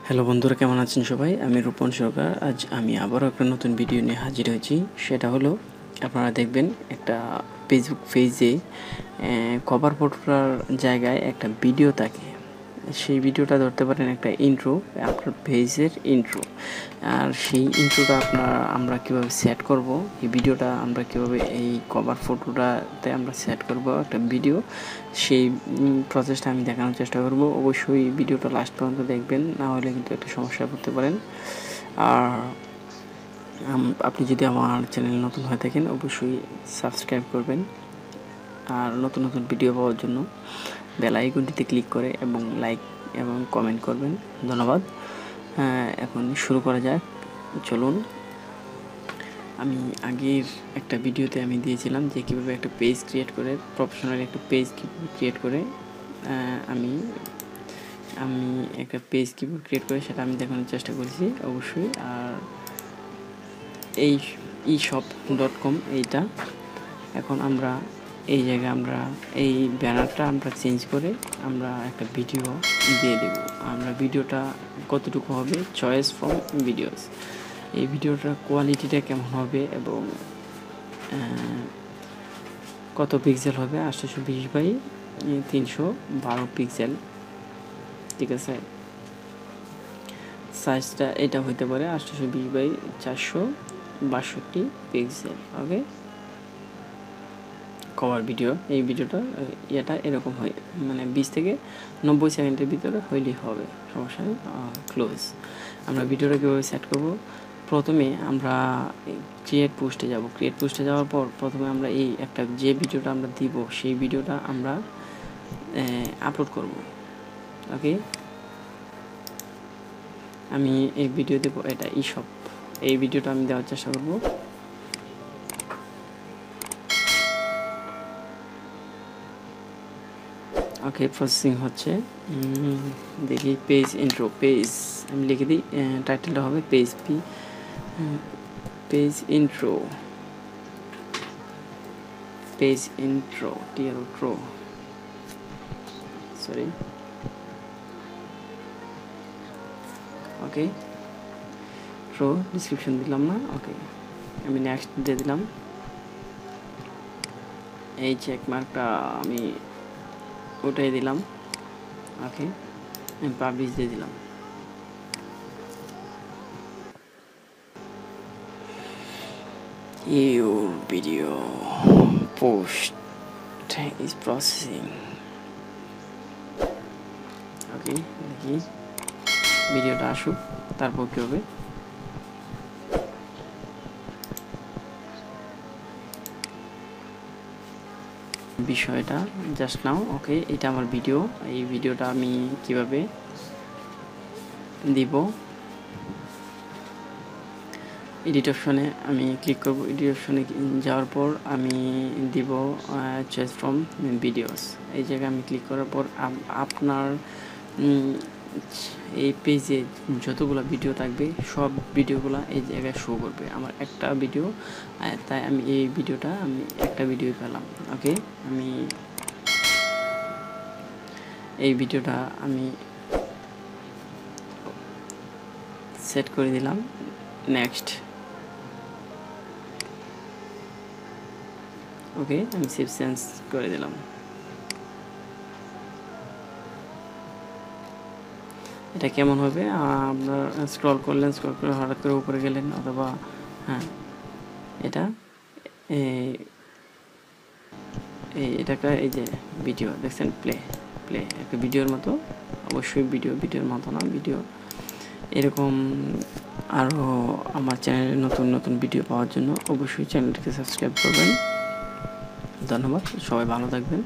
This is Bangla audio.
হ্যালো বন্ধুরা, কেমন আছেন সবাই? আমি রূপন সরকার। আজ আমি আবারও একটা নতুন ভিডিও নিয়ে হাজির হয়েছি। সেটা হলো, আপনারা দেখবেন একটা ফেসবুক পেজে কভার ফটোটার জায়গায় একটা ভিডিও থাকে। সেই ভিডিওটা ধরতে পারেন একটা ইন্ট্রো, আপনার পেজের ইন্ট্রো। আর সেই ইন্ট্রোটা আমরা কীভাবে সেট করব, এই ভিডিওটা আমরা কীভাবে এই কভার ফটোটাতে আমরা সেট করব একটা ভিডিও, সেই প্রসেসটা আমি দেখানোর চেষ্টা করব। অবশ্যই ভিডিওটা লাস্ট পর্যন্ত দেখবেন, না হলে কিন্তু একটা সমস্যায় পড়তে পারেন। আর আপনি যদি আমার চ্যানেল নতুন হয়ে থাকেন অবশ্যই সাবস্ক্রাইব করবেন, আর নতুন নতুন ভিডিও পাওয়ার জন্য বেল আইকনটিতে ক্লিক করে এবং লাইক এবং কমেন্ট করবেন। ধন্যবাদ। এখন শুরু করা যাক, চলুন। আমি আগের একটা ভিডিওতে আমি দিয়েছিলাম যে কীভাবে একটা পেজ ক্রিয়েট করে, প্রফেশনাল একটা পেজ কীভাবে ক্রিয়েট করে আমি একটা পেজ কীভাবে ক্রিয়েট করে সেটা আমি দেখানোর চেষ্টা করেছি অবশ্যই। আর এই e-shop.com এইটা এখন আমরা এই জায়গায় আমরা এই ব্যানারটা আমরা চেঞ্জ করে আমরা একটা ভিডিও দিয়ে দেব। আমরা ভিডিওটা কতটুকু হবে, চয়েস ফ্রম ভিডিওস। এই ভিডিওটার কোয়ালিটিটা কেমন হবে এবং কত পিক্সেল হবে, 820x312 পিক্সেল, ঠিক আছে। সাইজটা এটা হইতে পারে 820x462 পিক্সেল। ওকে, কভার ভিডিও। এই ভিডিওটা এটা এরকম হয়, মানে 20 থেকে 90 সেকেন্ডের ভিতরে হইলেই হবে, সমস্যা নেই। ক্লোজ। আমরা ভিডিওটা কীভাবে সেট করব, প্রথমে আমরা ক্রিয়েট পোস্টে যাব। ক্রিয়েট পোস্টে যাওয়ার পর প্রথমে আমরা এই একটা যে ভিডিওটা আমরা দিব সেই ভিডিওটা আমরা আপলোড করব। ওকে, আমি এই ভিডিও দেবো, এটা e-shop। এই ভিডিওটা আমি দেওয়ার চেষ্টা করব। ওকে, প্রসেসিং হচ্ছে, দেখি। পেজ ইন্ট্রো, পেজ আমি লিখে দিই, টাইটেলটা হবে পেজ ইন্ট্রো সরি। ওকে, ডিসক্রিপশন দিলাম না। ওকে, আমি নেক্সট দিয়ে দিলাম। এই চেক মার্কটা আমি ওটাই দিলাম। ওকে, আমি পাবলিশ দিয়ে দিলাম। Your video post is processing. ওকে, দেখি ভিডিওটা আসুক, তারপর কী হবে। বিষয়টা জাস্ট নাও। ওকে, এটা আমার ভিডিও। এই ভিডিওটা আমি কিভাবে দিব, এডিট অপশনে আমি ক্লিক করব। এডিট অপশনে যাওয়ার পর আমি দিব চয়েস ফ্রম ভিডিওস। এই জায়গায় আমি ক্লিক করার পর আপনার এই পেজে যতগুলো ভিডিও থাকবে সব ভিডিওগুলো এই জায়গায় শো করবে। আমার একটা ভিডিও, তাই আমি এই ভিডিওটা আমি একটা ভিডিও পেলাম। ওকে, আমি এই ভিডিওটা আমি সেট করে দিলাম। নেক্সট। ওকে, আমি সেভ চেঞ্জ করে দিলাম। এটা কেমন হবে, আপনার স্ক্রল করলে হঠাৎ করে উপরে গেলেন, অথবা এটাকে এই যে ভিডিও দেখছেন, প্লে একটা ভিডিওর মতো। অবশ্যই ভিডিওর মতো না, ভিডিও এরকম। আরও আমার চ্যানেলে নতুন নতুন ভিডিও পাওয়ার জন্য অবশ্যই চ্যানেলটিকে সাবস্ক্রাইব করবেন। ধন্যবাদ, সবাই ভালো থাকবেন।